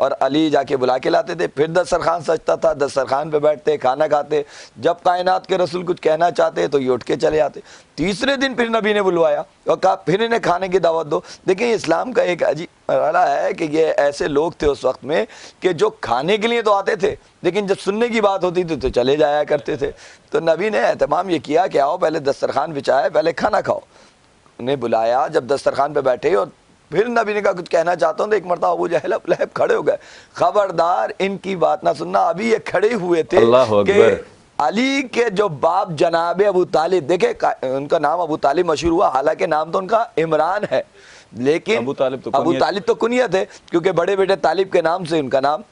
اور علی جا کے بلا کے لاتے تھے، پھر دسترخوان سجتا تھا، دسترخوان پہ بیٹھتے، کھانا کھاتے، جب کائنات کے رسول کچھ کہنا چاہتے تو یہ اٹھ کے چلے آتے۔ تیسرے دن پھر نبی نے بلوایا اور کہا پھر انہیں کھانے کی دعوت دو۔ دیکھیں اسلام کا ایک عجیب مرحلہ ہے کہ یہ ایسے لوگ تھے اس وقت میں کہ جو کھانے کے لیے تو آتے تھے لیکن جب سننے کی بات ہوتی تھی تو چلے جایا کرتے تھے۔ تو نبی نے اہتمام یہ کیا کہ آؤ پہلے دسترخوان بچھایا، پہلے کھانا کھاؤ۔ انہیں بلایا، جب دسترخوان پہ بیٹھے اور پھر نبی نے کہا کچھ کہنا چاہتا ہوں، تو ایک مرتبہ ابو جہل ابو لہب کھڑے ہو گئے، خبردار ان کی بات نہ سننا۔ ابھی یہ کھڑے ہوئے تھے اللہ کہ اکبر۔ علی کے جو باپ جناب ابو طالب، دیکھیں ان کا نام ابو طالب مشہور ہوا، حالانکہ نام تو ان کا عمران ہے، لیکن ابو طالب تو کنیت ہے، کیونکہ بڑے بیٹے طالب کے نام سے ان کا نام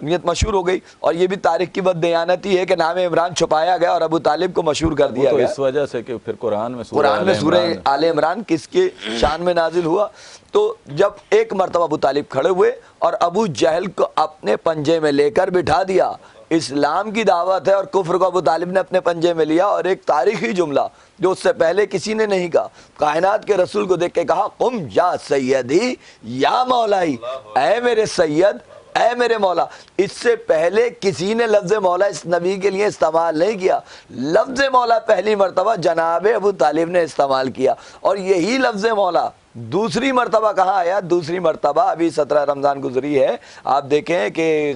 کنیت مشہور ہو گئی۔ اور یہ بھی تاریخ کی بد دیانتی ہے کہ نام عمران چھپایا گیا اور ابو طالب کو مشہور کر دیا تو گیا۔ اس وجہ سے کہ پھر قرآن میں سورہ آل عمران کس کے شان میں نازل ہوا؟ تو جب ایک مرتبہ ابو طالب کھڑے ہوئے اور ابو جہل کو اپنے پنجے میں لے کر بٹھا دیا، اسلام کی دعوت ہے اور کفر کو ابو طالب نے اپنے پنجے میں لیا، اور ایک تاریخی جملہ جو اس سے پہلے کسی نے نہیں کہا، کائنات کے رسول کو دیکھ کے کہا قم یا سیدی یا مولائی، اے میرے سید، اے میرے مولا۔ اس سے پہلے کسی نے لفظ مولا اس نبی کے لیے استعمال نہیں کیا، لفظ مولا پہلی مرتبہ جناب ابو طالب نے استعمال کیا، اور یہی لفظ مولا دوسری مرتبہ کہاں آیا؟ دوسری مرتبہ ابھی 17 رمضان گزری ہے، آپ دیکھیں کہ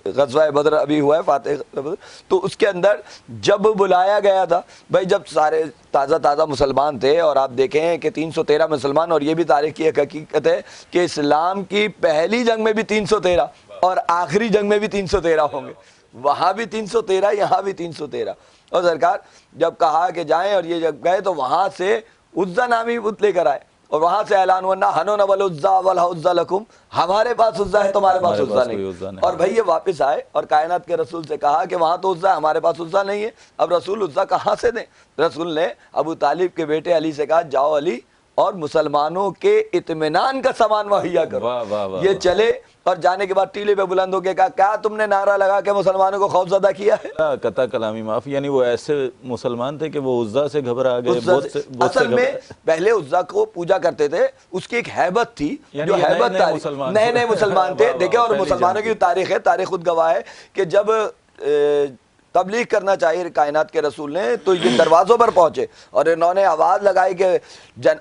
غزوہ بدر ابھی ہوا ہے، فاتح بدر، تو اس کے اندر جب بلایا گیا تھا بھائی، جب سارے تازہ مسلمان تھے، اور آپ دیکھیں کہ 313 مسلمان، اور یہ بھی تاریخ کی ایک حقیقت ہے کہ اسلام کی پہلی جنگ میں بھی 313 اور آخری جنگ میں بھی 313 ہوں گے، وہاں بھی 313 یہاں بھی 313۔ اور سرکار جب کہا کہ جائیں، اور یہ جب گئے تو وہاں سے عزا نامی بت لے کر آئے، اور وہاں سے اعلان ہوا نہ ہنو نہ والعزا والعزا لکم، ہمارے پاس عزا ہے تمہارے پاس عزا نہیں۔ اور بھائی یہ واپس آئے اور کائنات کے رسول سے کہا کہ وہاں تو عزا ہے، ہمارے پاس عزا نہیں ہے، اب رسول عزا کہاں سے دیں؟ رسول نے ابو طالب کے بیٹے علی سے کہا جاؤ علی اور مسلمانوں کے اطمینان کا سامان مہیا کرو۔ یہ چلے اور جانے کے بعد ٹیلے پہ بلند ہو کے کہا کیا تم نے نعرہ لگا کے مسلمانوں کو خوف زدہ کیا ہے؟ قطع کلامی معاف، یعنی وہ ایسے مسلمان تھے کہ وہ عزا سے گھبرا گئے۔ اصل میں پہلے عزا کو پوجا کرتے تھے، اس کی ایک ہیبت تھی، جو ہیبت نئے نئے مسلمان تھے۔ دیکھیں اور مسلمانوں کی تاریخ ہے، تاریخ خود گواہ ہے کہ جب تبلیغ کرنا چاہیے کائنات کے رسول نے تو یہ دروازوں پر پہنچے اور انہوں نے آواز لگائی کہ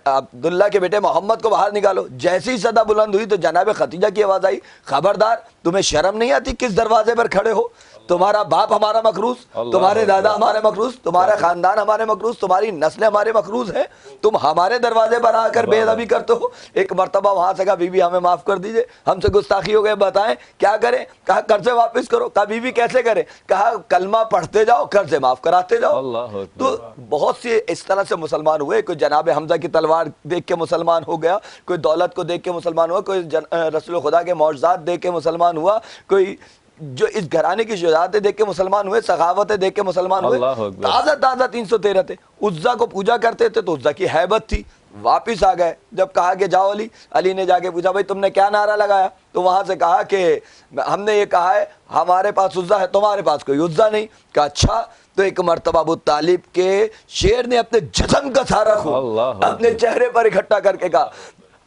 عبداللہ کے بیٹے محمد کو باہر نکالو۔ جیسی صدا بلند ہوئی تو جناب خدیجہ کی آواز آئی خبردار تمہیں شرم نہیں آتی کس دروازے پر کھڑے ہو؟ تمہارا باپ ہمارا مقروض، تمہارے دادا ہمارے مقروض، تمہارا خاندان ہمارے مقروض، تمہاری نسلیں ہمارے مقروض ہیں، تم ہمارے دروازے پر آ کر بے ادبی کرتے ہو۔ ایک مرتبہ وہاں سے کہا بی بی ہمیں معاف کر دیجئے، ہم سے گستاخی ہو گئے، بتائیں کیا کریں؟ کہا قرضے واپس کرو۔ کہا بی بی کیسے کریں؟ کہا کلمہ پڑھتے جاؤ، قرضے معاف کراتے جاؤ۔ تو بہت سے اس طرح سے مسلمان ہوئے، کوئی جناب حمزہ کی تلوار دیکھ کے مسلمان ہو گیا، کوئی دولت کو دیکھ کے مسلمان ہوا، کوئی رسول خدا کے معجزات دیکھ کے مسلمان ہوا، کوئی جو اس گھرانے کی شجاعتیں دیکھ کے مسلمان ہوئے، سخاوتیں دیکھ کے مسلمان ہوئے۔ تازہ 313 تھے، عزا کو پوجا کرتے تھے تو عزا کی ہیبت تھی۔ واپس آ گئے، جب کہا کہ جاؤ علی، علی نے جا کے پوچھا بھائی تم نے کیا نعرہ لگایا؟ تو وہاں سے کہا کہ ہم نے یہ کہا ہے ہمارے پاس عزا ہے تمہارے پاس کوئی عزا نہیں۔ کہا اچھا، تو ایک مرتبہ ابو طالب کے شیر نے اپنے جسم کا سارا خون اپنے چہرے پر اکٹھا کر کے کہا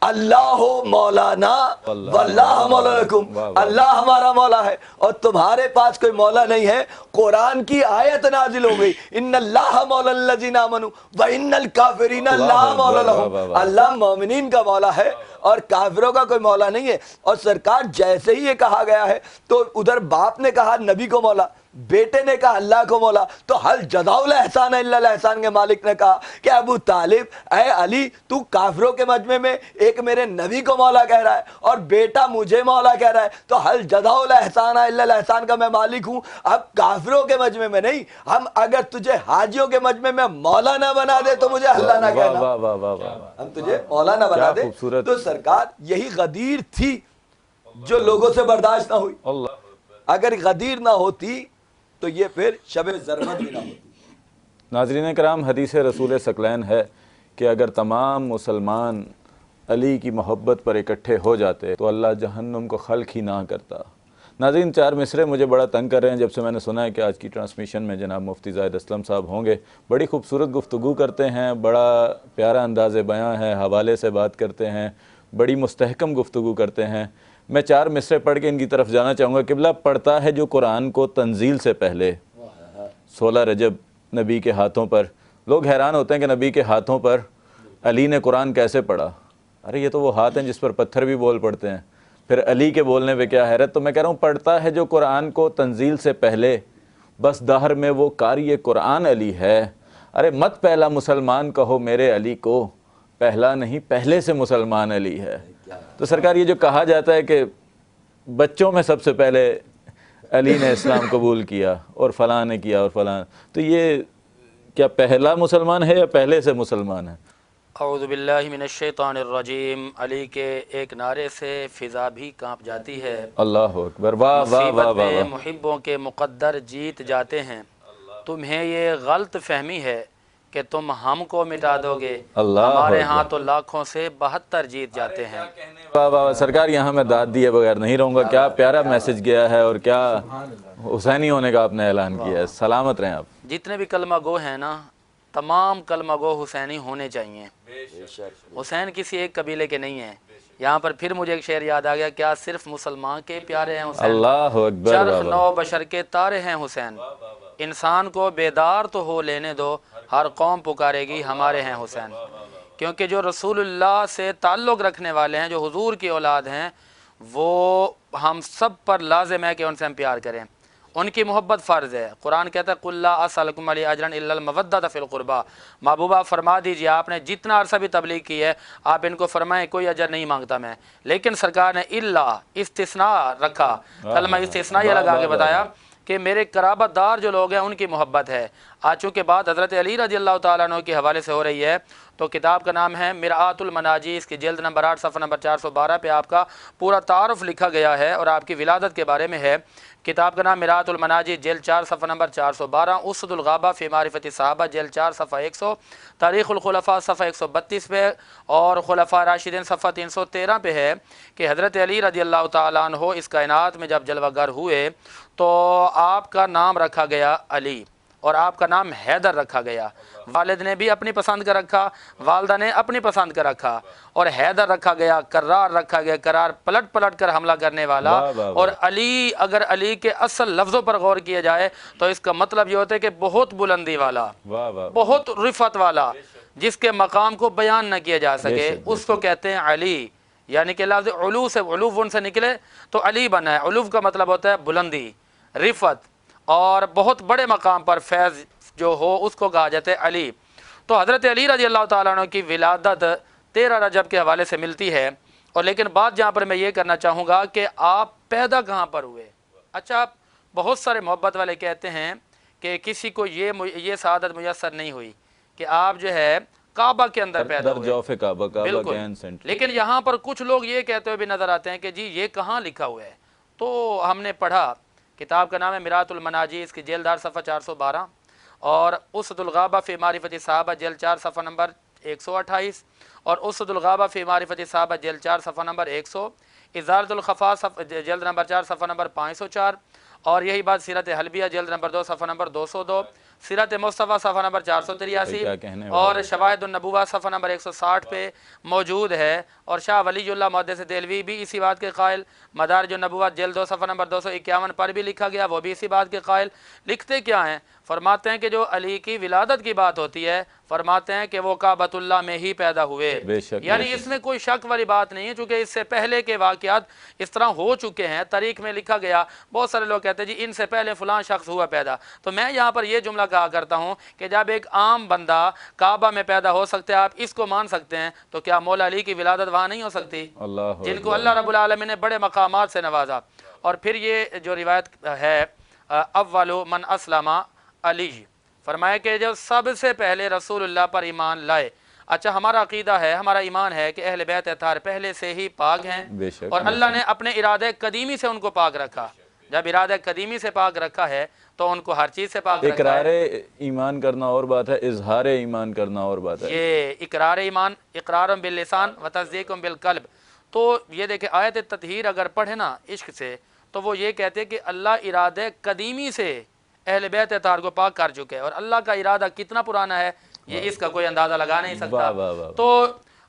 اللہ مولانا واللہ مولا لکم، اللہ ہمارا مولا ہے اور تمہارے پاس کوئی مولا نہیں ہے۔ قرآن کی آیت نازل ہو گئی ان اللہ مولا الذین آمنوا وان الکافرین لا مولا لہم، اللہ مومنین کا مولا ہے اور کافروں کا کوئی مولا نہیں ہے۔ اور سرکار جیسے ہی یہ کہا گیا ہے تو ادھر باپ نے کہا نبی کو مولا، بیٹے نے کہا اللہ کو مولا، تو حل جزاء الاحسان الا الاحسان کے مالک نے کہا کہ ابو طالب اے علی تو کافروں کے مجمع میں ایک میرے نبی کو مولا کہہ رہا ہے اور بیٹا مجھے مولا کہہ رہا ہے، تو حل جزاء الاحسان الا الاحسان کا میں مالک ہوں۔ اب کافروں کے مجمع میں نہیں، ہم اگر تجھے حاجیوں کے مجمع میں مولا نہ بنا دے تو مجھے اللہ نہ کہنا، ہم تجھے مولا نہ بنا دے۔ تو سرکار یہی غدیر تھی جو لوگوں سے برداشت نہ ہوئی، اگر غدیر نہ ہوتی تو یہ پھر شب ضربت بھی نہ ہوتی۔ ناظرین کرام، حدیث رسول ثقلین ہے کہ اگر تمام مسلمان علی کی محبت پر اکٹھے ہو جاتے تو اللہ جہنم کو خلق ہی نہ کرتا۔ ناظرین 4 مصرے مجھے بڑا تنگ کر رہے ہیں، جب سے میں نے سنا ہے کہ آج کی ٹرانسمیشن میں جناب مفتی زاہد اسلم صاحب ہوں گے۔ بڑی خوبصورت گفتگو کرتے ہیں، بڑا پیارا انداز بیاں ہے، حوالے سے بات کرتے ہیں، بڑی مستحکم گفتگو کرتے ہیں۔ میں 4 مصرے پڑھ کے ان کی طرف جانا چاہوں گا۔ قبلہ پڑھتا ہے جو قرآن کو تنزیل سے پہلے 16 رجب نبی کے ہاتھوں پر، لوگ حیران ہوتے ہیں کہ نبی کے ہاتھوں پر علی نے قرآن کیسے پڑھا؟ ارے یہ تو وہ ہاتھ ہیں جس پر پتھر بھی بول پڑتے ہیں، پھر علی کے بولنے پہ کیا حیرت؟ تو میں کہہ رہا ہوں پڑھتا ہے جو قرآن کو تنزیل سے پہلے، بس دہر میں وہ قاری قرآن علی ہے۔ ارے مت پہلا مسلمان کہو میرے علی کو، پہلا نہیں پہلے سے مسلمان علی ہے۔ تو سرکار یہ جو کہا جاتا ہے کہ بچوں میں سب سے پہلے علی نے اسلام قبول کیا اور فلاں نے کیا اور فلاں، تو یہ کیا پہلا مسلمان ہے یا پہلے سے مسلمان ہے؟ اعوذ باللہ من الشیطان الرجیم۔ علی کے ایک نعرے سے فضا بھی کانپ جاتی ہے۔ اللہ اکبر، واہ واہ واہ مصیبت واہ میں واہ۔ محبوں کے مقدر جیت جاتے ہیں۔ تمہیں یہ غلط فہمی ہے کہ تم ہم کو مٹا دو گے، اللہ ہمارے اکبر۔ ہاں تو لاکھوں سے 72 جیت جاتے ہیں۔ واہ واہ واہ، سرکار یہاں میں داد دیے بغیر نہیں رہوں گا، کیا پیارا میسج گیا ہے اور کیا حسینی ہونے کا آپ نے اعلان کیا ہے۔ سلامت رہیں آپ۔ جتنے بھی کلمہ گو ہیں نا، تمام کلمہ گو حسینی ہونے چاہیے۔ حسین کسی ایک قبیلے کے نہیں ہیں۔ یہاں پر پھر مجھے ایک شعر یاد آ گیا، کیا صرف مسلمان کے پیارے ہیں حسین؟ اللہ اکبر، واہ چرخ واہ۔ نو بشر کے تارے ہیں حسین۔ انسان کو بیدار تو ہو لینے دو، ہر قوم پکارے گی ہمارے ہیں حسین۔ کیونکہ جو رسول اللہ سے تعلق رکھنے والے ہیں، جو حضور کی اولاد ہیں، وہ ہم سب پر لازم ہے کہ ان سے ہم پیار کریں، ان کی محبت فرض ہے۔ قرآن کہتا ہے قُلْ لَا أَسْأَلُكُمْ عَلَيْهِ أَجْرًا إِلَّا الْمَوَدَّةَ فِي الْقُرْبَى۔ محبوبہ فرما دیجئے، آپ نے جتنا عرصہ بھی تبلیغ کی ہے، آپ ان کو فرمائیں کوئی اجر نہیں مانگتا میں، لیکن سرکار نے الا استثناء رکھا، کلمہ استثناء یہ لگا کے بتایا کہ میرے قرابت دار جو لوگ ہیں ان کی محبت ہے۔ آج چونکہ بات حضرت علی رضی اللہ تعالیٰ عنہ کے حوالے سے ہو رہی ہے، تو کتاب کا نام ہے مرآۃ المناجی، اس کی جلد نمبر 8 صفحہ نمبر 412 پہ آپ کا پورا تعارف لکھا گیا ہے اور آپ کی ولادت کے بارے میں ہے۔ کتاب کا نام مرآۃ المناجی، جلد 4 صفحہ نمبر 412، اسد الغابہ فی معرفت صحابہ، جلد 4 صفحہ 100، تاریخ الخلفاء صفحہ 132 پہ، اور خلفاء راشدین صفحہ 313 پہ ہے کہ حضرت علی رضی اللہ تعالیٰ عنہ اس کائنات میں جب جلوہ گر ہوئے تو آپ کا نام رکھا گیا علی اور آپ کا نام حیدر رکھا گیا۔ والد نے بھی اپنی پسند کا رکھا، والدہ نے اپنی پسند کا رکھا، اور حیدر رکھا گیا، کرار رکھا گیا، کرار پلٹ پلٹ کر حملہ کرنے والا۔ واہ واہ واہ۔ اور علی، اگر علی کے اصل لفظوں پر غور کیا جائے تو اس کا مطلب یہ ہوتا ہے کہ بہت بلندی والا، واہ واہ، بہت رفعت والا، جس کے مقام کو بیان نہ کیا جا سکے، بے شک، بے اس کو کہتے ہیں علی۔ یعنی کہ لفظ علو سے، علو ان سے نکلے تو علی بنا ہے۔ علو کا مطلب ہوتا ہے بلندی، رفعت، اور بہت بڑے مقام پر فیض جو ہو اس کو کہا جاتا ہے علی۔ تو حضرت علی رضی اللہ تعالیٰ عنہ کی ولادت 13 رجب کے حوالے سے ملتی ہے۔ اور لیکن بات جہاں پر میں یہ کرنا چاہوں گا کہ آپ پیدا کہاں پر ہوئے؟ اچھا، بہت سارے محبت والے کہتے ہیں کہ کسی کو یہ سعادت میسر نہیں ہوئی کہ آپ جو ہے کعبہ کے اندر پیدا در ہوئے۔ جوف کعبہ، کعبہ کے بالکل، عین سینٹر۔ لیکن یہاں پر کچھ لوگ یہ کہتے ہوئے بھی نظر آتے ہیں کہ جی یہ کہاں لکھا ہوا ہے۔ تو ہم نے پڑھا، کتاب کا نام ہے مرآۃ المناجی، اس کی جلد 8 صفحہ 412، اور اسد الغابہ فی معرفت صحابہ، جلد 4 صفحہ نمبر 128، اور اسد الغابہ فی معرفت صحابہ، جلد 4 صفحہ نمبر 100، ازالۃ الخفا جلد نمبر 4 صفحہ نمبر 504، اور یہی بات سیرت حلبیہ جلد نمبر 2 صفحہ نمبر 202، سیرت مصطفیٰ صفحہ نمبر 483، کیا کہنے اور شواہد النبوہ صفحہ نمبر 160 پہ موجود ہے۔ اور شاہ ولی اللہ محدث دہلوی بھی اسی بات کے قائل، مدارج النبوۃ جلد 2 صفحہ نمبر 251 پر بھی لکھا گیا، وہ بھی اسی بات کے قائل۔ لکھتے کیا ہیں؟ فرماتے ہیں کہ جو علی کی ولادت کی بات ہوتی ہے، فرماتے ہیں کہ وہ کعبۃ اللہ میں ہی پیدا ہوئے۔ بے شک، یعنی بے شک۔ اس میں کوئی شک والی بات نہیں ہے، چونکہ اس سے پہلے کے واقعات اس طرح ہو چکے ہیں، تاریخ میں لکھا گیا۔ بہت سارے لوگ کہتے ہیں جی ان سے پہلے فلاں شخص ہوا پیدا۔ تو میں یہاں پر یہ جملہ کہا کرتا ہوں کہ جب ایک عام بندہ کعبہ میں پیدا ہو سکتے ہیں، آپ اس کو مان سکتے ہیں، تو کیا مولا علی کی ولادت وہاں نہیں ہو سکتی؟ اللہ جن کو اللہ رب العالمین نے بڑے مقامات سے نوازا۔ اور پھر یہ جو روایت ہے، اول من اسلم علی، فرمایا کہ جو سب سے پہلے رسول اللہ پر ایمان لائے۔ اچھا، ہمارا عقیدہ ہے، ہمارا ایمان ہے کہ اہل بیت اطہار پہلے سے ہی پاک ہیں، بے شک، اور بے اللہ نے اپنے ارادہ قدیمی سے ان کو پاک رکھا۔ جب ارادہ قدیمی سے پاک رکھا ہے تو ان کو ہر چیز سے پاک رکھا اقرار ہے۔ ایمان کرنا اور بات ہے، اظہار ایمان کرنا اور بات ہے۔ یہ اقرار ایمان، اقرار باللسان و تصدیق بالقلب۔ تو یہ دیکھیں، آیت تطہیر اگر پڑھے نا عشق سے، تو وہ یہ کہتے ہیں کہ اللہ ارادہ قدیمی سے اہل بیت اطہار کو پاک کر چکے، اور اللہ کا ارادہ کتنا پرانا ہے یہ اس کا کوئی اندازہ لگا نہیں سکتا۔ واہ واہ واہ۔ تو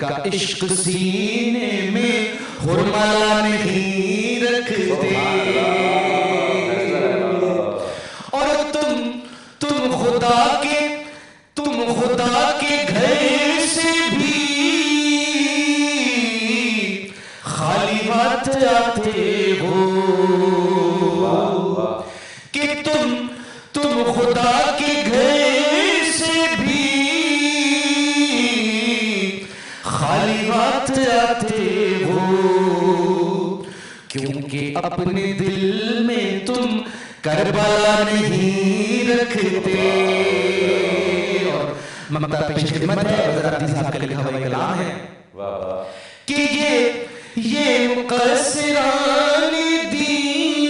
کا عشق سینے میں حرملا نہیں رکھتے، اور تم خدا کے گھر سے بھی خالی بات آتے ہو، کہ تم خدا کے گھر سے بھی خالی بات آتے ہو، کیونکہ اپنے دل میں تم کربلا نہیں رکھتے۔ اور ممتا پیش خدمت ہے، حضرت عبدالعزیز صاحب کا لکھا ہوا کلام ہے کہ یہ مقصران دین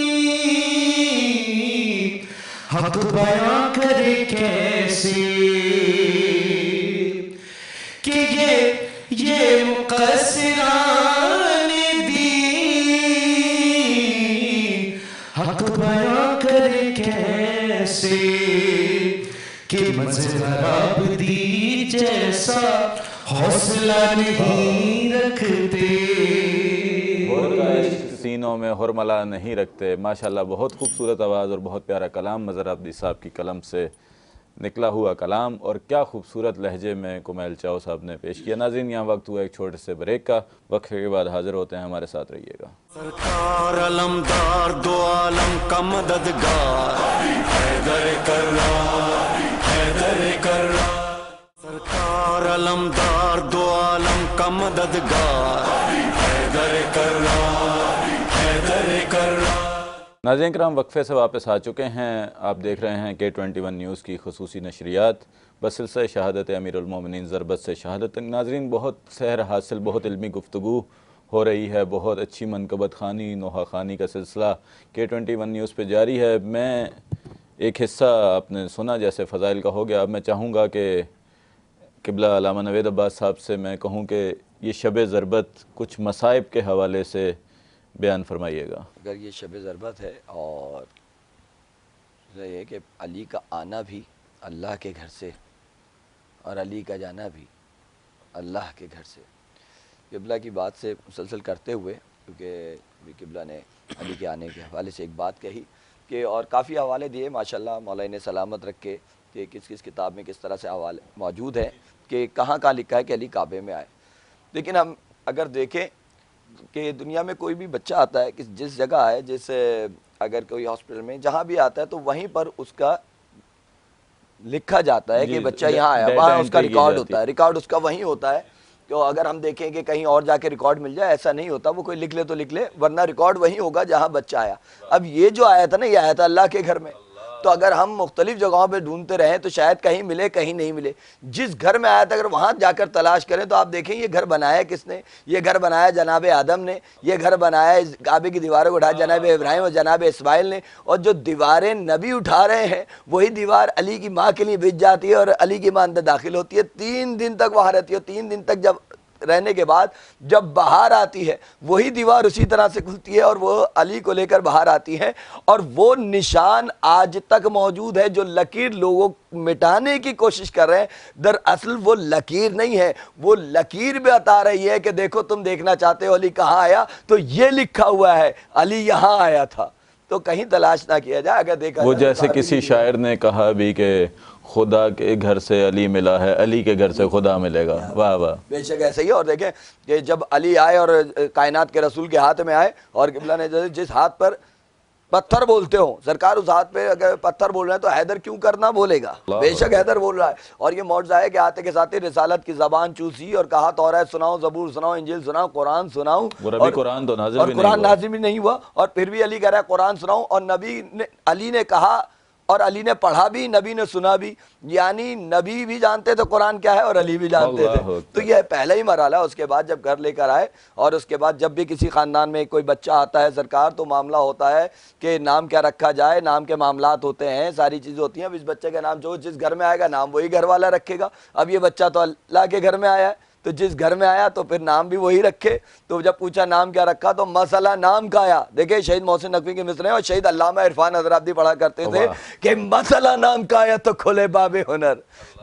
حق بیاں کرے کیسے، کہ یہ مقصران دین حق بیاں کرے کیسے، کہ مظہر عبدی جیسا حوصلہ نہیں رکھتے۔ اور کا عشق سینوں میں حرملا نہیں رکھتے۔ ماشاءاللہ بہت خوبصورت آواز اور بہت پیارا کلام مظہر عبدی صاحب کی قلم سے نکلا ہوا کلام، اور کیا خوبصورت لہجے میں کمیل چاؤ صاحب نے پیش کیا۔ ناظرین یہاں وقت ہوا ایک چھوٹے سے بریک کا، وقفے کے بعد حاضر ہوتے ہیں، ہمارے ساتھ رہیے گا۔ سرکار علمدار دو عالم کا مددگار، حیدر کرار، حیدر کرار۔ سرکار علمدار دو عالم کا مددگار، حیدر کرار، حیدر کرار۔ ناظرین کرام وقفے سے واپس آ چکے ہیں، آپ دیکھ رہے ہیں K21 نیوز کی خصوصی نشریات بسلسلہ شہادت امیر المومنین ضربت سے شہادت تک۔ ناظرین بہت سحر حاصل، بہت علمی گفتگو ہو رہی ہے، بہت اچھی منقبت خوانی، نوحہ خوانی کا سلسلہ K21 نیوز پہ جاری ہے۔ میں ایک حصہ آپ نے سنا جیسے فضائل کا ہو گیا، اب میں چاہوں گا کہ قبلہ علامہ نوید عباس صاحب سے میں کہوں کہ یہ شب ضربت کچھ مصائب کے حوالے سے بیان فرمائیے گا۔ اگر یہ شب ضربت ہے، اور یہ ہے کہ علی کا آنا بھی اللہ کے گھر سے اور علی کا جانا بھی اللہ کے گھر سے، قبلہ کی بات سے مسلسل کرتے ہوئے، کیونکہ قبلہ نے علی کے آنے کے حوالے سے ایک بات کہی کہ، اور کافی حوالے دیے ماشاءاللہ، مولا نے سلامت رکھ کے کہ کس کتاب میں کس طرح سے حوالے موجود ہیں کہ کہاں لکھا ہے کہ علی کعبے میں آئے۔ لیکن ہم اگر دیکھیں کہ دنیا میں کوئی بھی بچہ آتا ہے، جس جگہ آئے، اگر کوئی ہاسپٹل میں جہاں بھی آتا ہے تو وہیں پر اس کا لکھا جاتا ہے کہ بچہ یہاں آیا، وہاں اس کا ریکارڈ ہوتا ہے، ریکارڈ اس کا وہیں ہوتا ہے۔ تو اگر ہم دیکھیں کہ کہیں اور جا کے ریکارڈ مل جائے، ایسا نہیں ہوتا، وہ کوئی لکھ لے تو لکھ لے، ورنہ ریکارڈ وہیں ہوگا جہاں بچہ آیا۔ اب یہ جو آیا تھا نا، یہ آیا تھا اللہ کے گھر میں، تو اگر ہم مختلف جگہوں پہ ڈھونڈتے رہیں تو شاید کہیں ملے کہیں نہیں ملے۔ جس گھر میں آیا تھا اگر وہاں جا کر تلاش کریں تو آپ دیکھیں یہ گھر بنایا کس نے؟ یہ گھر بنایا جناب آدم نے، یہ گھر بنایا کعبے کی دیواروں کو اٹھایا جناب ابراہیم اور جناب اسماعیل نے، اور جو دیواریں نبی اٹھا رہے ہیں وہی دیوار علی کی ماں کے لیے بچ جاتی ہے اور علی کی ماں اندر داخل ہوتی ہے، 3 دن تک وہاں رہتی ہے، 3 دن تک جب رہنے کے بعد جب باہر آتی ہے وہی دیوار اسی طرح سے کھلتی ہے اور وہ علی کو لے کر باہر آتی ہے، اور وہ نشان آج تک موجود ہے۔ جو لکیر لوگوں مٹانے کی کوشش کر رہے ہیں، دراصل وہ لکیر نہیں ہے، وہ لکیر بھی بتا رہی ہے کہ دیکھو تم دیکھنا چاہتے ہو علی کہاں آیا، تو یہ لکھا ہوا ہے علی یہاں آیا تھا، تو کہیں تلاش نہ کیا جائے۔ اگر دیکھا وہ جیسے کسی شاعر نے کہا بھی کہ خدا کے گھر سے علی ملا ہے، علی کے گھر سے خدا ملے گا۔ واہ واہ، بے شک ایسا ہی ہے۔ اور دیکھیں کہ جب علی آئے اور کائنات کے رسول کے ہاتھ میں آئے، اور قبلہ نے جس ہاتھ پر پتھر بولتے ہوں، سرکار اس ہاتھ پہ اگر پتھر بول رہے ہیں تو حیدر کیوں کرنا بولے گا؟ بے شک حیدر بول رہا ہے، اور یہ معجزہ ہے کہ آتے کے ساتھ رسالت کی زبان چوسی اور کہا توریت سناؤں، زبور سناؤں، انجیل سناؤں، قرآن سناؤں، اور قرآن تو نازل بھی نہیں ہوا، اور قرآن نازل بھی نہیں ہوا، اور پھر بھی علی کہہ رہا ہے قرآن سناؤں، اور علی نے کہا اور علی نے پڑھا بھی، نبی نے سنا بھی، یعنی نبی بھی جانتے تھے قرآن کیا ہے اور علی بھی جانتے تھے۔ تو یہ پہلا ہی مرحلہ ہے۔ اس کے بعد جب گھر لے کر آئے، اور اس کے بعد جب بھی کسی خاندان میں کوئی بچہ آتا ہے سرکار، تو معاملہ ہوتا ہے کہ نام کیا رکھا جائے، نام کے معاملات ہوتے ہیں، ساری چیزیں ہوتی ہیں۔ اب اس بچے کا نام جو جس گھر میں آئے گا نام وہی گھر والا رکھے گا۔ اب یہ بچہ تو اللہ کے گھر میں آیا ہے تو جس گھر میں آیا تو پھر نام بھی وہی رکھے. تو جب پوچھا نام کیا رکھا تو مسئلہ نام کا آیا. دیکھیں شہید محسن نقوی کے مصرے ہیں اور شہید علامہ عرفان حضرات پڑھا کرتے تھے کہ مسئلہ نام کا آیا تو کھلے باب ہنر,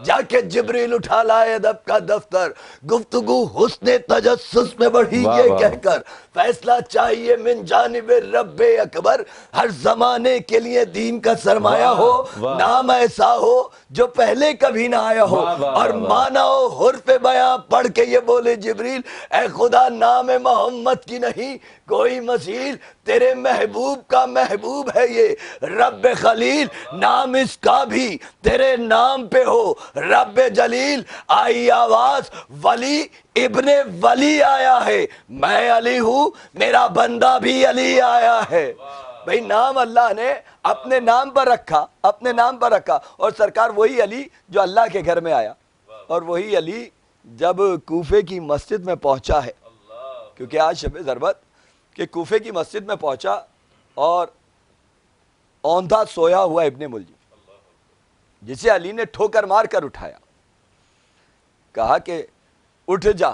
جا کے جبریل اٹھا لائے ادب کا دفتر, گفتگو حسن تجسس میں بڑھی یہ کہہ کر فیصلہ چاہیے من جانب رب اکبر, ہر زمانے کے لیے دین کا سرمایہ ہو, نام ایسا ہو جو پہلے کبھی نہ آیا ہو, اور مانا ہو حرف بیاں پڑھ کے یہ بولے جبریل اے خدا نام محمد کی نہیں کوئی مثیل, تیرے محبوب کا محبوب ہے یہ رب خلیل, نام اس کا بھی تیرے نام پہ ہو رب جلیل. آئی آواز ولی ابن ولی آیا ہے, میں علی ہوں میرا بندہ بھی علی آیا ہے. بھئی نام اللہ نے اپنے نام پر رکھا, اپنے نام پر رکھا, اور سرکار وہی علی جو اللہ کے گھر میں آیا, اور وہی علی جب کوفے کی مسجد میں پہنچا ہے, کیونکہ آج شب ضربت کہ کوفے کی مسجد میں پہنچا اور اوندھا سویا ہوا ابن ملجم جسے علی نے ٹھوکر مار کر اٹھایا, کہا کہ اٹھ جا,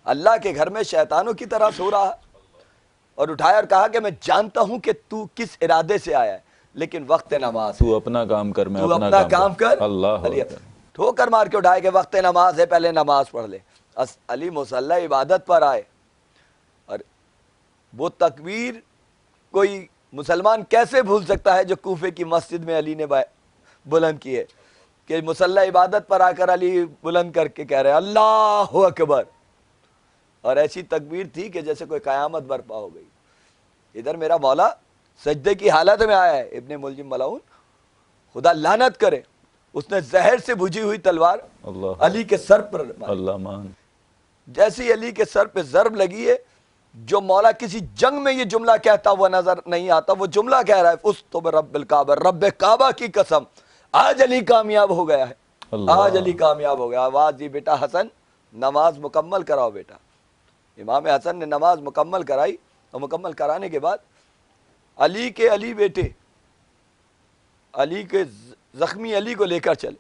اللہ کے گھر میں شیطانوں کی طرح سو رہا, اور اٹھایا اور کہا کہ میں جانتا ہوں کہ تو کس ارادے سے آیا ہے, لیکن وقت نماز, تو اپنا کام کر, میں تو اپنا کام کر. اللہ علی ٹھوکر مار کے اٹھائے کہ وقت نماز ہے, پہلے نماز پڑھ لے. علی مصلی عبادت پر آئے, اور وہ تکبیر کوئی مسلمان کیسے بھول سکتا ہے جو کوفے کی مسجد میں علی نے بلند کی ہے, کہ مصلی عبادت پر آ کر علی بلند کر کے کہہ رہے اللہ اکبر, اور ایسی تکبیر تھی کہ جیسے کوئی قیامت برپا ہو گئی. ادھر میرا مولا سجدے کی حالت میں آیا ہے, ابن ملجم ملعون خدا لعنت کرے, اس نے زہر سے بھجی ہوئی تلوار علی کے سر پر اللہ مان, جیسی علی کے سر پہ ضرب لگی ہے, جو مولا کسی جنگ میں یہ جملہ کہتا ہوا نظر نہیں آتا, وہ جملہ کہہ رہا ہے اس تو رب الکعبہ, رب کعبہ کی قسم آج علی کامیاب ہو گیا ہے, آج علی کامیاب ہو گیا. آواز دی بیٹا حسن نماز مکمل کراؤ بیٹا. امام حسن نے نماز مکمل کرائی, اور مکمل کرانے کے بعد علی بیٹے علی کے زخمی علی کو لے کر چلے,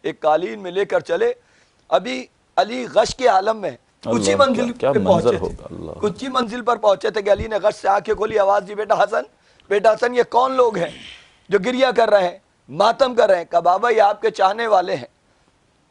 ایک قالین میں لے کر چلے. ابھی علی غش کے عالم میں کچھ ہی منزل پہ پہنچے تھے, کچھ ہی منزل پر پہنچے تھے کہ علی نے غش سے آنکھیں کھولی, آواز دی بیٹا حسن یہ کون لوگ ہیں جو گریہ کر رہے ہیں, ماتم کر رہے ہیں؟ کہا بابا یہ آپ کے چاہنے والے ہیں,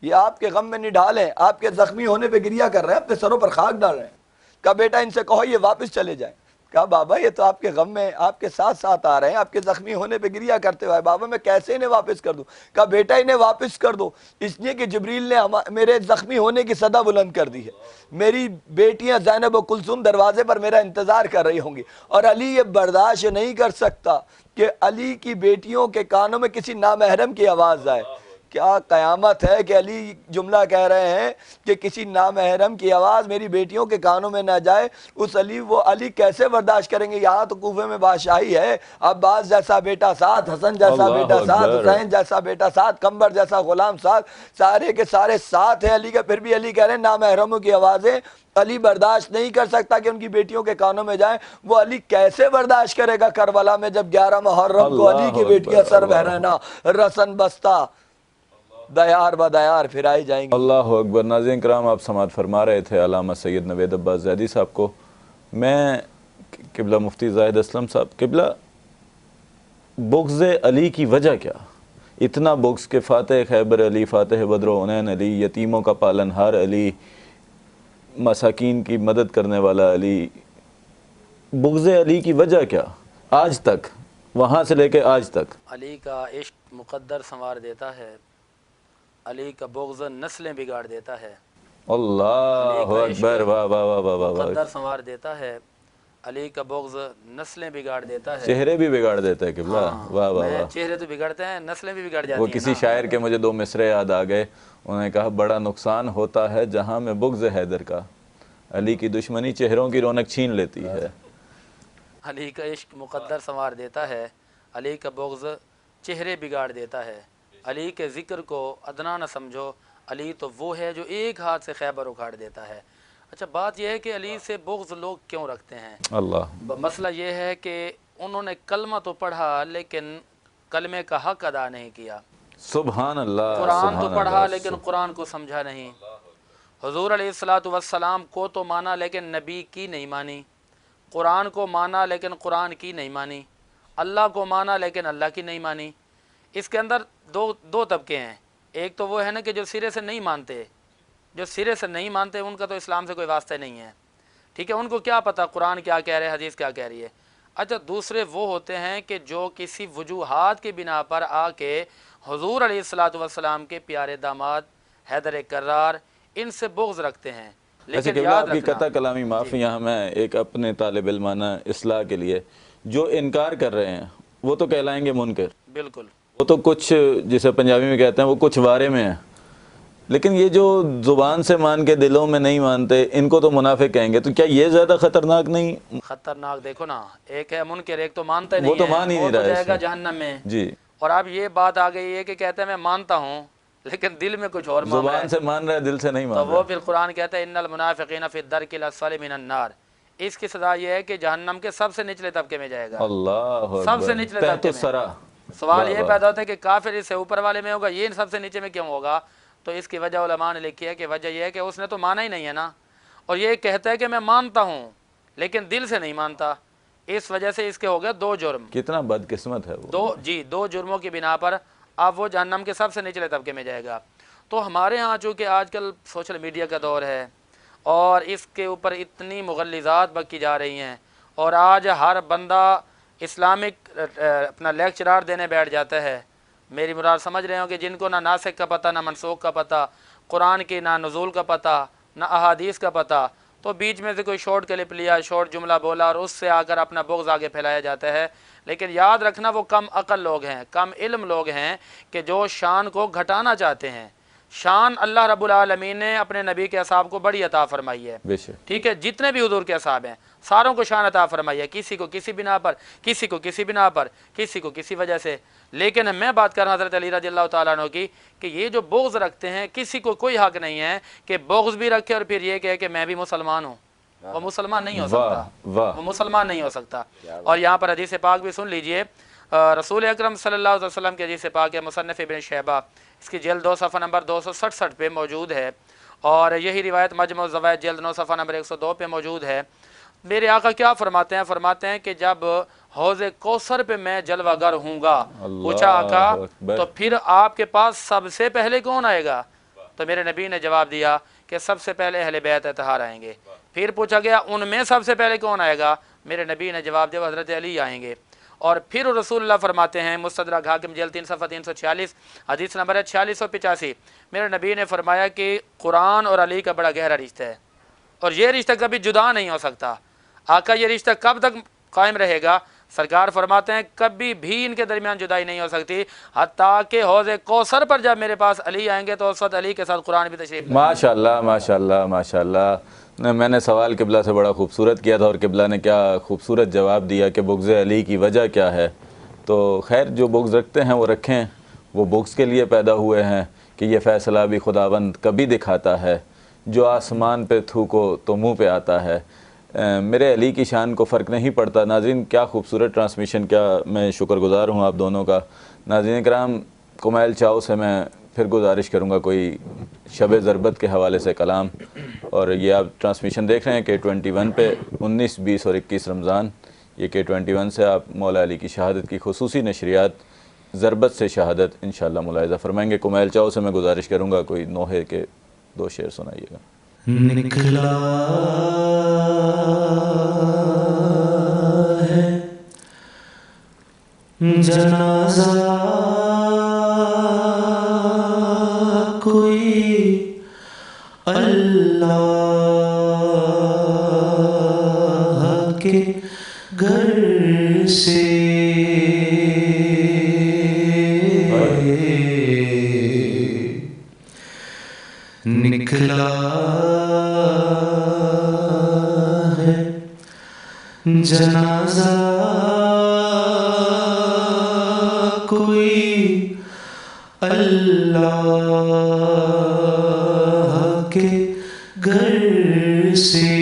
یہ آپ کے غم میں نڈھال ہیں, آپ کے زخمی ہونے پہ گریہ کر رہے ہیں, اپنے سروں پر خاک ڈال رہے ہیں. کہا بیٹا ان سے کہو یہ واپس چلے جائیں. کہا بابا یہ تو آپ کے غم میں آپ کے ساتھ ساتھ آ رہے ہیں, آپ کے زخمی ہونے پہ گریہ کرتے ہوئے, بابا میں کیسے انہیں واپس کر دوں؟ کہا بیٹا انہیں واپس کر دو اس لیے کہ جبریل نے میرے زخمی ہونے کی صدا بلند کر دی ہے, میری بیٹیاں زینب و کلثوم دروازے پر میرا انتظار کر رہی ہوں گی, اور علی یہ برداشت نہیں کر سکتا کہ علی کی بیٹیوں کے کانوں میں کسی نامحرم کی آواز آئے. کیا قیامت ہے کہ علی جملہ کہہ رہے ہیں کہ کسی نامحرم کی آواز میری بیٹیوں کے کانوں میں نہ جائے. وہ علی کیسے برداشت کریں گے؟ یہاں تو کوفے میں بادشاہی ہے, عباس جیسا بیٹا ساتھ, حسن جیسا بیٹا ساتھ, حسین جیسا بیٹا ساتھ, کمبر جیسا غلام ساتھ, سارے کے سارے ساتھ ہیں علی کے, پھر بھی علی کہہ رہے ہیں نامحرموں کی آوازیں علی برداشت نہیں کر سکتا کہ ان کی بیٹیوں کے کانوں میں جائیں. وہ علی کیسے برداشت کرے گا کربلا میں جب 11 محرم کو علی کی بیٹیاں سر بہرانا رسن بستہ دیار با دیار پھرائی جائیں گی. اللہ اکبر. ناظرین کرام آپ سماعت فرما رہے تھے علامہ سید نوید عباس زیدی صاحب کو. میں قبلہ مفتی زاہد اسلم صاحب, قبلہ بغض علی کی وجہ کیا؟ اتنا بغض کہ فاتح خیبر علی, فاتح بدر و حنین علی, یتیموں کا پالنہار علی, مساکین کی مدد کرنے والا علی. بغض علی کی وجہ کیا آج تک, وہاں سے لے کے آج تک؟ علی کا عشق مقدر سنوار دیتا ہے, علی کا بغض نسلیں بگاڑ دیتا ہے. اللہ اکبر. واہ واہ واہ واہ واہ. مقدر سنوار دیتا ہے, علی کا بغض نسلیں بگاڑ دیتا ہے, چہرے بھی بگاڑ دیتا ہے قبلہ. واہ واہ واہ. چہرے تو بگڑتے ہیں, نسلیں بھی بگڑ جاتی ہیں. وہ کسی شاعر کے مجھے 2 مصرے یاد آ گئے, انہوں نے کہا بڑا نقصان ہوتا ہے جہاں میں بغض حیدر کا, علی کی دشمنی چہروں کی رونق چھین لیتی ہے. علی کا عشق مقدر سنوار دیتا ہے, علی کا بغض چہرے بگاڑ دیتا ہے. علی کے ذکر کو ادنا نہ سمجھو, علی تو وہ ہے جو ایک ہاتھ سے خیبر اکھاڑ دیتا ہے. اچھا بات یہ ہے کہ علی سے بغض لوگ کیوں رکھتے ہیں؟ اللہ مسئلہ یہ ہے کہ انہوں نے کلمہ تو پڑھا لیکن کلمے کا حق ادا نہیں کیا. سبحان اللہ. قرآن تو پڑھا لیکن قرآن کو سمجھا نہیں. حضور علیہ الصلوۃ والسلام کو تو مانا لیکن نبی کی نہیں مانی، قرآن کو مانا لیکن قرآن کی نہیں مانی، اللہ کو مانا لیکن اللہ کی نہیں مانی۔ اس کے اندر دو طبقے ہیں، ایک تو وہ ہے نا کہ جو سرے سے نہیں مانتے، جو سرے سے نہیں مانتے ان کا تو اسلام سے کوئی واسطہ نہیں ہے، ٹھیک ہے، ان کو کیا پتہ قرآن کیا کہہ رہے ہے، حدیث کیا کہہ رہی ہے۔ اچھا، دوسرے وہ ہوتے ہیں کہ جو کسی وجوہات کی بنا پر آ کے حضور علیہ الصلوۃ والسلام کے پیارے داماد حیدر کرار ان سے بغض رکھتے ہیں۔ اچھا لیکن قبلہ، یاد آپ کی رکھنا، قطع کلامی معافی، یہاں میں ایک اپنے طالب علمانہ اصلاح کے لیے، جو انکار کر رہے ہیں وہ تو کہلائیں گے منکر، بالکل وہ تو کچھ جسے پنجابی میں کہتے ہیں وہ کچھ وارے میں ہیں، لیکن یہ جو زبان سے مان کے دلوں میں نہیں مانتے ان کو تو منافق کہیں گے، تو کیا یہ زیادہ خطرناک نہیں؟ خطرناک دیکھو نا، ایک ہے منکر، ایک تو مانتا ہی وہ نہیں تو ہے، مان ہی نہیں وہ تو رہا ہے جائے گا اس میں۔ جہنم میں۔ جی، اور اب یہ بات آ گئی ہے کہ کہتے ہیں میں مانتا ہوں لیکن دل میں کچھ اور معاملہ زبان ہے، سے مان رہا ہے، دل سے نہیں تو مان وہ رہا۔ پھر قرآن کہتا ہے ان المنافقین فی الدرک الاسفل من النار، اس کی سزا یہ ہے کہ جہنم کے سب سے نچلے طبقے میں جائے گا، اللہ سب سے اکبر، نچلے تحت طبقے الثری۔ میں۔ سوال واہ یہ واہ۔ پیدا ہوتا ہے کہ کافر اس سے اوپر والے میں ہوگا، یہ سب سے نیچے میں کیوں ہوگا؟ تو اس کی وجہ علماء نے لکھی ہے کہ وجہ یہ ہے کہ اس نے تو مانا ہی نہیں ہے نا، اور یہ کہتا ہے کہ میں مانتا ہوں لیکن دل سے نہیں مانتا، اس وجہ سے اس کے ہو گئے دو جرم، کتنا بدقسمت ہے وہ۔ دو جرموں کی بنا پر اب وہ جہنم کے سب سے نچلے طبقے میں جائے گا۔ تو ہمارے ہاں چونکہ آج کل سوشل میڈیا کا دور ہے اور اس کے اوپر اتنی مغلظات بکی جا رہی ہیں، اور آج ہر بندہ اسلامک اپنا لیکچرار دینے بیٹھ جاتا ہے، میری مراد سمجھ رہے ہوں کہ جن کو نہ ناسخ کا پتہ، نہ منسوخ کا پتہ، قرآن کی نہ نزول کا پتہ، نہ احادیث کا پتہ، تو بیچ میں سے کوئی شارٹ کلپ لیا، شارٹ جملہ بولا اور اس سے آ کر اپنا بغض آگے پھیلایا جاتا ہے۔ لیکن یاد رکھنا وہ کم عقل لوگ ہیں، کم علم لوگ ہیں کہ جو شان کو گھٹانا چاہتے ہیں۔ شان اللہ رب العالمین نے اپنے نبی کے اصحاب کو بڑی عطا فرمائی ہے، بے شک۔ ٹھیک ہے، جتنے بھی حضور کے اصحاب ہیں ساروں کو شان عطا فرمائی ہے، کسی کو کسی بنا پر، کسی کو کسی بنا پر، کسی کو کسی وجہ سے۔ لیکن میں بات کر رہا ہوں حضرت علی رضی اللہ تعالیٰ عنہ کی، کہ یہ جو بغض رکھتے ہیں کسی کو کوئی حق نہیں ہے کہ بغض بھی رکھے اور پھر یہ کہے کہ میں بھی مسلمان ہوں۔ وہ مسلمان نہیں ہو سکتا، وہ مسلمان نہیں ہو سکتا۔ اور یہاں پر حدیث پاک بھی سن لیجئے، رسول اکرم صلی اللہ علیہ وسلم کی حدیث پاک ہے، مصنف ابن شیبہ، اس کی جلد 2 صفحہ نمبر 267 پہ موجود ہے، اور یہی روایت مجمع الزوائد جلد 9 صفحہ نمبر 102 پہ موجود ہے۔ میرے آقا کیا فرماتے ہیں؟ فرماتے ہیں کہ جب حوض کوثر پہ میں جلوہ گر ہوں گا، پوچھا آقا تو پھر آپ کے پاس سب سے پہلے کون آئے گا؟ تو میرے نبی نے جواب دیا کہ سب سے پہلے اہل بیت اطہار آئیں گے۔ پھر پوچھا گیا ان میں سب سے پہلے کون آئے گا؟ میرے نبی نے جواب دیا حضرت علی آئیں گے۔ اور پھر رسول اللہ فرماتے ہیں، مستدرک حاکم جلد 3 صفحہ 346، حدیث نمبر ہے 4685، میرے نبی نے فرمایا کہ قرآن اور علی کا بڑا گہرا رشتہ ہے اور یہ رشتہ کبھی جدا نہیں ہو سکتا۔ آقا یہ رشتہ کب تک قائم رہے گا؟ سرکار فرماتے ہیں کبھی بھی ان کے درمیان جدائی نہیں ہو سکتی، حتیٰ کہ حوض کوثر پر جب میرے پاس علی آئیں گے تو اس وقت علی کے ساتھ قرآن بھی تشریف لائیں گے۔ ماشاءاللہ ماشاءاللہ ماشاءاللہ۔ میں نے سوال قبلہ سے بڑا خوبصورت کیا تھا اور قبلہ نے کیا خوبصورت جواب دیا کہ بغض علی کی وجہ کیا ہے۔ تو خیر، جو بغض رکھتے ہیں وہ رکھیں، وہ بغض کے لیے پیدا ہوئے ہیں کہ یہ فیصلہ بھی خداوند کبھی دکھاتا ہے، جو آسمان پہ تھوکو تو منہ پہ آتا ہے۔ میرے علی کی شان کو فرق نہیں پڑتا۔ ناظرین، کیا خوبصورت ٹرانسمیشن، کیا میں شکر گزار ہوں آپ دونوں کا۔ ناظرین کرام، کمیل چاؤ سے میں پھر گزارش کروں گا کوئی شب ضربت کے حوالے سے کلام، اور یہ آپ ٹرانسمیشن دیکھ رہے ہیں K21 پہ 19، 20 اور 21 رمضان، یہ K21 سے آپ مولا علی کی شہادت کی خصوصی نشریات ضربت سے شہادت انشاءاللہ ملاحظہ فرمائیں گے۔ کمیل چاؤ سے میں گزارش کروں گا کوئی نوحے کے 2 شعر سنائیے گا۔ نکلا ہے جنازہ کوئی اللہ کے گھر سے، نکلا ہے جنازہ کوئی اللہ کے گھر سے،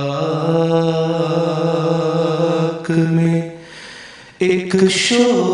افلاک میں ایک شور